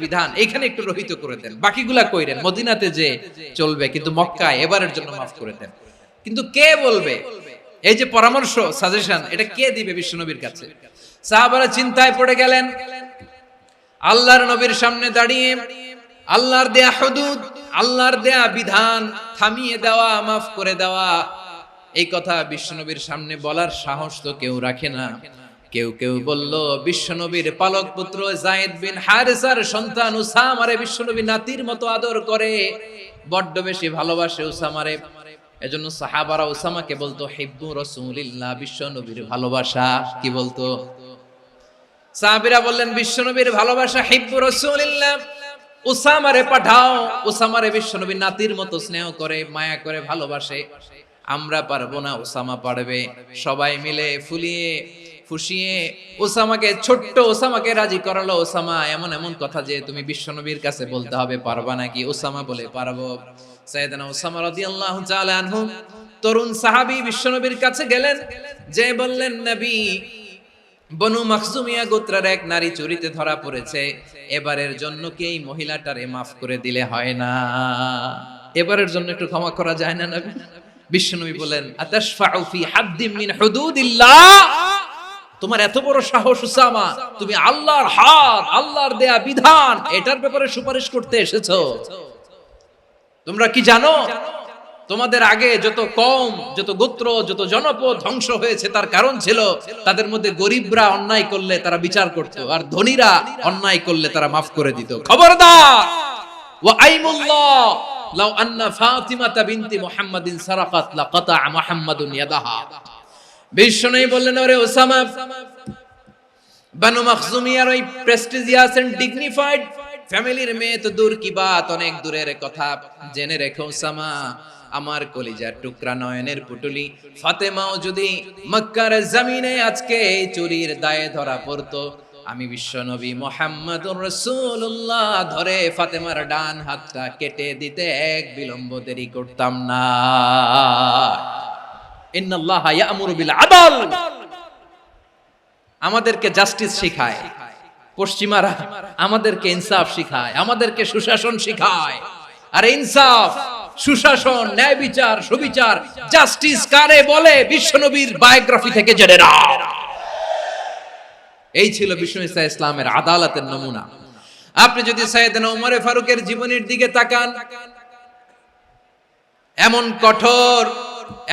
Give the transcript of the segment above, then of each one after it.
বিধান এখানে একটু রহিত করে দেন, বাকিগুলা কইরেন, মদিনাতে যে চলবে, কিন্তু মক্কায় এবারের জন্য মাফ করে দেন। কিন্তু কে বলবে? এই যে পরামর্শ, সাজেশন, এটা কে দিবে বিশ্বনবীর কাছে? সাহাবারা চিন্তায় পড়ে গেলেন। আল্লাহর নবীর সামনে দাঁড়িয়ে আল্লাহর দেয়া হুদুদ, আল্লাহর দেয়া বিধান থামিয়ে দেওয়া, মাফ করে দেওয়া, এই কথা বিশ্বনবীর সামনে বলার সাহস তো কেউ রাখে না। কেউ কেউ বলল, বিশ্বনবীর পালক পুত্র যায়েদ বিন হারেসার সন্তান উসামারে বিশ্বনবী নাতির মতো আদর করে, বড্ড বেশি ভালোবাসে উসামারে। এজন্য সাহাবারা উসামাকে বলতো হিব্বু রাসূলিল্লাহ, বিশ্বনবীর ভালোবাসা। কি বলতো? সাহাবীরা বললেন, বিশ্বনবীর ভালোবাসা হিব্বু রাসূলিল্লাহ, উসামারে পাঠাও। উসামারে বিশ্বনবী নাতির মতো স্নেহ করে, মায়া করে, ভালোবাসে। আমরা পারবো না, উসামা পারবে। সবাই মিলে ফুলিয়ে ফুসিয়ে ওসামাকে, ছোট্ট ওসামাকে রাজি করালো। ওসামা, এমন এমন কথা যে তুমি বিশ্বনবীর কাছে বলতে হবে, পারবা নাকি? ওসামা বলে, পারবো। সাইয়েদনা ওসামা রাদিয়াল্লাহু তাআলা আনহু তরুণ সাহাবী বিশ্বনবীর কাছে গেলেন, যে বললেন, নবী, বনু মাখজুমিয়া গোত্রের এক নারী চুরিতে ধরা পড়েছে, এবারের জন্য কি এই মহিলাটারে মাফ করে দিলে হয় না? এবারের জন্য একটু ক্ষমা করা যায় না নবী? বিশ্বনবী বলেন, আতাশফাউ ফি হাদ্দিম মিন হুদুদিল্লাহ, তোমার এত বড় সাহস উসামা, তুমি আল্লাহর হাদ, আল্লাহর দেয়া বিধান, এটার ব্যাপারে সুপারিশ করতে এসেছো? তোমরা কি জানো, তোমাদের আগে যত কওম, যত গোত্র, যত জনপদ ধ্বংস হয়েছে, তার কারণ ছিল তাদের মধ্যে গরিবরা অন্যায় করলে তারা বিচার করত, আর ধনীরা অন্যায় করলে তারা মাফ করে দিত। খবরদার! ওয়া আইমুল্লাহ লাউ আন্না ফাতিমাতা বিনতি মুহাম্মাদিন সারাকাত লাকাতা মুহাম্মাদুন ইয়াদাহা। বিশ্বনবী বললেন, ওরে ওসামা, বানু মাখজুমিয়ার ওই প্রেস্টিজিয়াস এন্ড ডিগনিফাইড ফ্যামিলির মেয়ে তো দূর কি বাত, অনেক দূরের কথা। জেনে রেখো ওসামা, আমার কলিজার টুকরা, নয়নের পুটুলি ফাতেমাও যদি মক্কার জমিনে আজকে এই চুরির দায়ে ধরা পড়তো, আমি বিশ্বনবী মুহাম্মাদুর রাসূলুল্লাহ ধরে ফাতেমার ডান হাতটা কেটে দিতে এক বিলম্ব দেরি করতাম না। ইন্নাল্লাহা ইয়া'মুরু বিল আদল, আমাদেরকে জাস্টিস শিখায়। পশ্চিমারা আমাদেরকে ইনসাফ শিখায়, আমাদেরকে সুশাসন শিখায়। আর ইনসাফ, সুশাসন, ন্যায় বিচার, সুবিচার, জাস্টিস কারে বলে? বিশ্বনবীর বায়োগ্রাফি থেকে জেনে নাও। এই ছিল বিশ্বনবী সাল্লাল্লাহু আলাইহি ইসলামের আদালতের নমুনা। আপনি যদি সাইয়েদনা ওমর ফারুকের জীবনের দিকে তাকান, এমন কঠোর,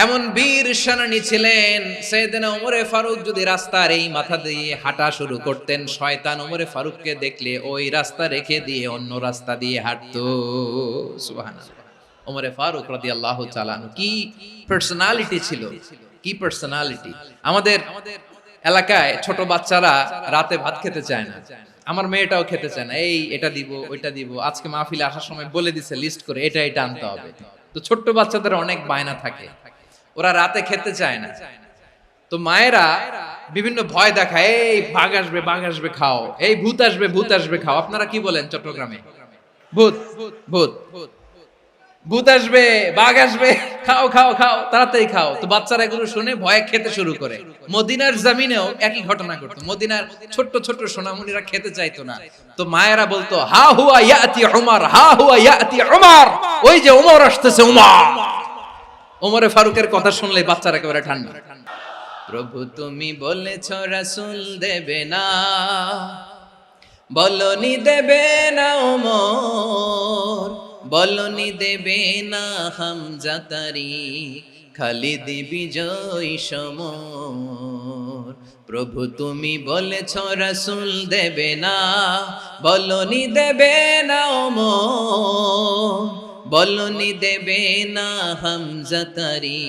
এমন বীর সেনানী ছিলেন। সাইয়েদনা ওমর ফারুক যদি রাস্তার এই মাথা দিয়ে হাঁটা শুরু করতেন, শয়তান ওমর ফারুককে দেখলে ওই রাস্তা রেখে দিয়ে অন্য রাস্তা দিয়ে হাঁটতো। সুবহানাল্লাহ। ওমর ফারুক রাদিয়াল্লাহু তাআলা কি পার্সোনালিটি ছিল, কি পার্সোনালিটি! আমাদের এলাকায় ছোট বাচ্চারা রাতে ভাত খেতে চায় না, আমার মেয়েটাও খেতে চায় না। এই এটা দিব, ওইটা দিব, আজকে মাহফিলে আসার সময় বলে দিছে লিস্ট করে, এটা এটা আনতে হবে। তো ছোট্ট বাচ্চাদের অনেক বায়না থাকে, ওরা রাতে খেতে চায় না। তো মায়েরা বিভিন্ন ভয় দেখায়, এই বাঘ আসবে, বাঘ আসবে খাও, এই ভূত আসবে, ভূত আসবে খাও। আপনারা কি বলেন চট্টগ্রামে? ভূত, ভূত, ভূত আসবে, বাঘ আসবে, খাও খাও খাও, তাড়াতাড়ি খাও। তো বাচ্চারা এগুলো শুনে ভয়ে খেতে শুরু করে। মদিনার জমিনেও একই ঘটনা ঘটতো। মদিনার ছোট্ট ছোট্ট সোনামণিরা খেতে চাইতো না। তো মায়েরা বলতো, হা হুয়া ইয়াতি উমর, হা হুয়া ইয়াতি উমর, ওই যে উমর আসতেছে, উমর। ওমরে ফারুকের কথা শুনলে বাচ্চারা একেবারে ঠান্ডা। প্রভু তুমি বলেছ রাসূল দেবে না, বলনি দেবে না ওমর, বলনি দেবে না হামজা তারি, খালিদ বিজয় সমর। প্রভু তুমি বলেছ রাসূল দেবে না, বলনি দেবে না ওমর, বলনি দেবে না হামজা তারি,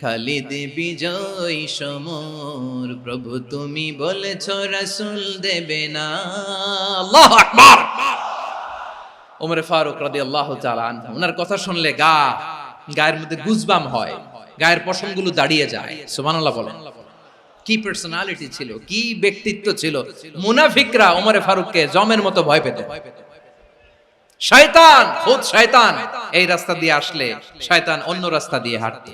খালিদ বিজয় সমর। প্রভু তুমি বলেছ রাসূল দেবে না। আল্লাহু আকবার। ওমর ফারুক রাদিয়াল্লাহু তাআলা আনহু, ওনার কথা শুনলে গায়ের মধ্যে গুজবাম হয়, গায়ের পশমগুলো দাঁড়িয়ে যায়। সুবহানাল্লাহ বলেন। কি পার্সোনালিটি ছিল, কি ব্যক্তিত্ব ছিল! মুনাফিকরা ওমর ফারুককে জমের মতো ভয় পেত। শয়তান, খুদ শয়তান এই রাস্তা দিয়ে আসলে শয়তান অন্য রাস্তা দিয়ে হাঁটত।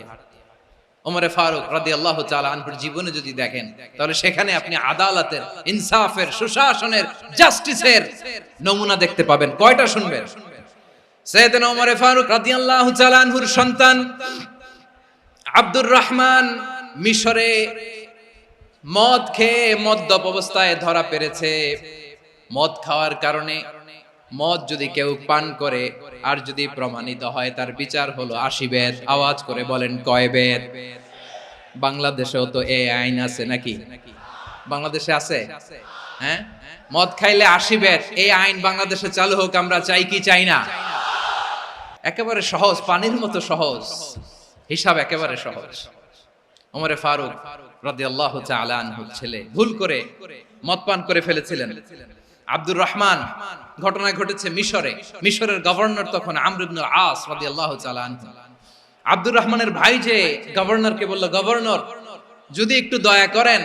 ওমরে ফারুক রাদিয়াল্লাহু তাআলা আনহুর জীবনে যদি দেখেন, তাহলে সেখানে আপনি আদালতের, ইনসাফের, সুশাসনের, জাস্টিসের নমুনা দেখতে পাবেন। কয়টা শুনবেন? সাইয়েদনা ওমরে ফারুক রাদিয়াল্লাহু তাআলা আনহুর সন্তান আব্দুর রহমান মিশরে মদ খেয়ে মদ্যপ অবস্থায় ধরা পড়েছে। মদ খাওয়ার কারণে, মদ যদি কেউ পান করে আর যদি প্রমাণিত হয়, তার বিচার হলো 80 বেত। আওয়াজ করে বলেন কয় বেত? বাংলাদেশেও তো এই আইন আছে নাকি? বাংলাদেশে আছে? হ্যাঁ, মদ খাইলে 80 বেত, এই আইন বাংলাদেশে চালু হোক, আমরা চাই কি চাই না? একেবারে সহজ, পানির মতো সহজ হিসাব, একেবারে সহজ। ওমরে ফারুক রাদিয়াল্লাহু তাআলা আনহু ছেলে ভুল করে মদ পান করে ফেলেছিলেন। আব্দুর রহমান, ঘটনা ঘটেছে মিশরে। মিশরের গভর্নর তখন আমর ইবনে আস রাদিয়াল্লাহু তাআলা আনহু। আব্দুর রহমানের ভাই যে গভর্নরকে বলল, গভর্নর যদি একটু দয়া করেন,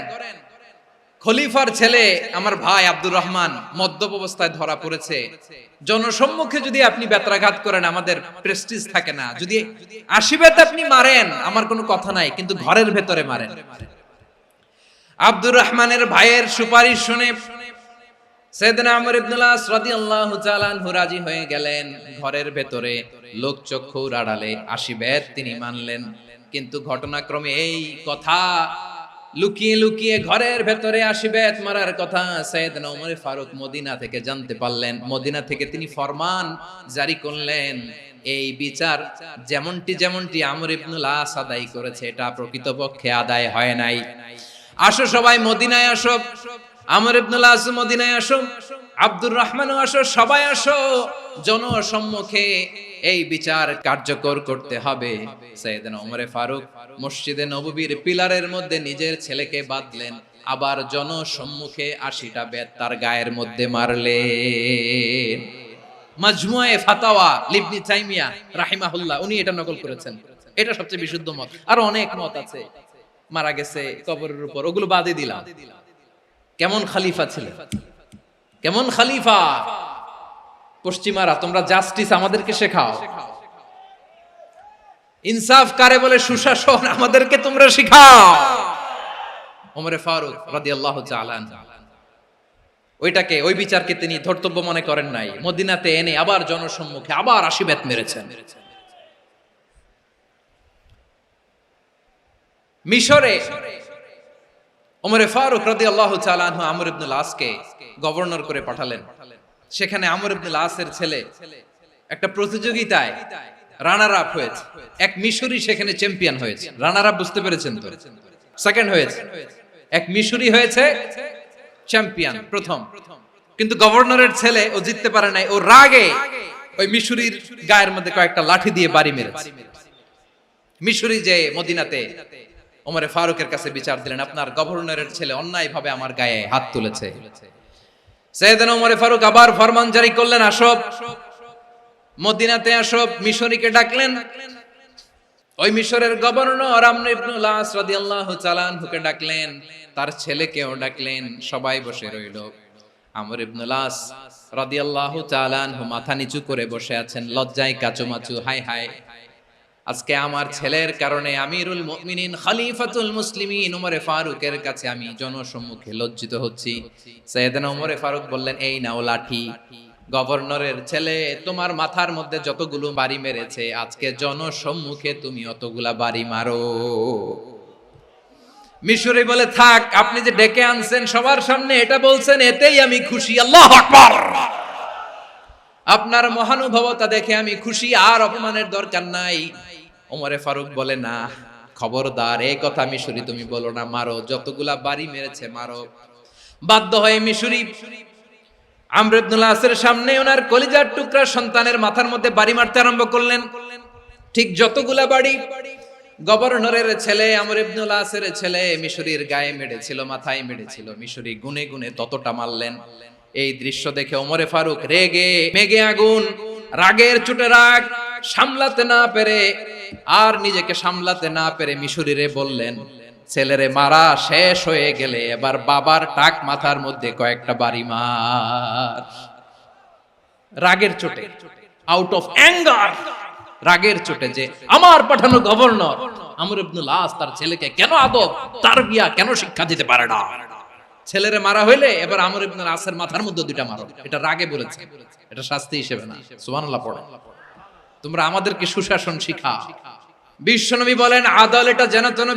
খলিফার ছেলে আমার ভাই আব্দুর রহমান মদ্যপ অবস্থায় ধরা পড়েছে, জনসম্মুখে যদি আপনি বেত্রাঘাত করেন আমাদের প্রেস্টিজ থাকে না, যদি 80 বেত আপনি মারেন আমার কোনো কথা নাই, কিন্তু ঘরের ভেতরে মারেন। আব্দুর রহমানের ভাইয়ের সুপারিশ শুনে সাইয়েদনা আমর ইবনে আস রাদিয়াল্লাহু তাআলা আনহু রাজি হয়ে গেলেন। ঘরের ভেতরে লোকচক্ষুর আড়ালে 80 বেত তিনি মানলেন। কিন্তু ঘটনাক্রমে এই কথা লুকিয়ে লুকিয়ে ঘরের ভেতরে 80 বেত মারার কথা সাইয়েদনা ওমর ফারুক মদিনা থেকে জানতে পারলেন। মদিনা থেকে তিনি ফরমান জারি করলেন, এই বিচার যেমনটি আমর ইবনে আস আদায় করেছে, এটা প্রকৃতপক্ষে আদায় হয় নাই। আসো সবাই মদিনায় আসো, আমর ইবনে আস মদিনায় আসো, আব্দুর রহমানও আসো, সবাই আসো, জনসম্মুখে এই বিচার কার্যকর করতে হবে। সাইয়েদনা ওমর ফারুক মসজিদে নববীর পিলারের মধ্যে নিজের ছেলেকে বাঁধলেন, আবার জনসম্মুখে 80টা বেত তার গায়ের মধ্যে মারলেন। মাজমুয়ে ফাতাওয়া ইবনে তাইমিয়া রাহিমাহুল্লাহ উনি এটা নকল করেছেন। এটা সবচেয়ে বিশুদ্ধ মত। আর অনেক মত আছে, মারা গেছে কবরের উপর, ওগুলো বাদই দিলাম। কেমন খলিফা ছিলেন, কেমন খলিফা! পশ্চিমারা তোমরা জাস্টিস আমাদেরকে শেখাও, ইনসাফ কারে বলে, সুশাসন আমাদেরকে তোমরা শেখাও। ওমরে ফারুক রাদিয়াল্লাহু তাআলা ওইটাকে, ওই বিচারকে তিনি ধর্তব্য মনে করেন নাই। মদিনাতে এনে আবার জনসম্মুখে আবার 80 বেত মেরেছেন। মিশরে ওমরে ফারুক রাদিয়াল্লাহু তাআলা আনহু আমর ইবনে আসকে গভর্নর করে পাঠালেন। সেখানে আমর ইবনে আসের ছেলে একটা প্রতিযোগিতায় রানার আপ হয়েছে। এক মিশরি সেখানে চ্যাম্পিয়ন হয়েছে। রানার আপ বুঝতে পেরেছেন তো? সেকেন্ড হয়েছে, এক মিশরি হয়েছে চ্যাম্পিয়ন প্রথম। কিন্তু গভর্নরের ছেলে ও জিততে পারে নাই, ও রাগে ওই মিশরির গায়ের মধ্যে কয়েকটা লাঠি দিয়ে বাড়ি মেরেছে। মিশরি যে মদিনাতে ওমরে ফারুকের কাছে বিচার দিলেন, আপনার গভর্নরের ছেলে অন্যায়ভাবে আমার গায়ে হাত তুলেছে। সাইয়েদনা ওমর ফারুক আবার ফরমান জারি করলেন, আসো মদিনাতে আসো। মিশরীকে ডাকলেন। ওই মিশরের গভর্নর আমর ইবনে আস রাদিয়াল্লাহু তাআলা আনহুকে ডাকলেন, তার ছেলেকেও ডাকলেন। সবাই বসে রইল। আমর ইবনে আস রাদিয়াল্লাহু তাআলা আনহু মাথা নিচু করে বসে আছেন, লজ্জায় কাচুমাচু। হায় হায়, আজকে আমার ছেলের কারণে আমিরুল মুমিনিন খলিফাতুল মুসলিমিন ওমরে ফারুকের কাছে আমি জনসম্মুখে লজ্জিত হচ্ছি। সাইয়েদনা ওমরে ফারুক বললেন, এই নাও লাঠি, গভর্নরের ছেলে তোমার মাথার মধ্যে যতগুলো বাড়ি মেরেছে, আজকে জনসম্মুখে তুমি অতগুলা বাড়ি মারো। মিশরি বলে, থাক, আপনি যে ডেকে আনছেন সবার সামনে এটা বলছেন, এতেই আমি খুশি। আল্লাহু আকবার! আপনার মহানুভবতা দেখে আমি খুশি, আর অপমানের দরকার নাই। ওমরে ফারুক বলে, না, খবরদার, এই কথা মিশরি তুমি বলো না, মারো, যতগুলা বাড়ি মেরেছে মারো। বাধ্য হয়ে মিশরি আমর ইবনে আসের সামনে ওনার কলিজার টুকরা সন্তানের মাথার মধ্যে বাড়ি মারতে আরম্ভ করলেন। ঠিক যতগুলা বাড়ি গভর্নরের ছেলে আমর ইবনে আসের ছেলে মিশরির গায়ে মেরেছিল, মাথায় মেরেছিল, মিশরি গুনে গুনে ততটা মারলেন। এই দৃশ্য দেখে ওমরে ফারুক রেগে মেগে আগুন, রাগের চোটে রাগ সামলাতে না পেরে, আর নিজেকে সামলাতে না পেরে মিশরিরে বললেন, ছেলেরে মারা শেষ হয়ে গেলে এবার বাবার টাক মাথার মধ্যে কয়েকটা বাড়ি মার। রাগের চোটে, আউট অফ অ্যাঙ্গার, রাগের চোটে, যে আমার পাঠানো গভর্নর আমর ইবনুল আস তার ছেলেকে কেন আদব তারবিয়া কেন শিক্ষা দিতে পারে না? ছেলেরে মারা হইলে এবার আমর ইবনুল আসের মাথার মধ্যে দুইটা মারো, এটা রাগে বলেছে, এটা শাস্তি হিসেবে না। সুবহানাল্লাহ পড়ে। তোমরা আমাদেরকে সুশাসন শিখাও। বিশ্বনবী বলেন আদল এটা যেন তেন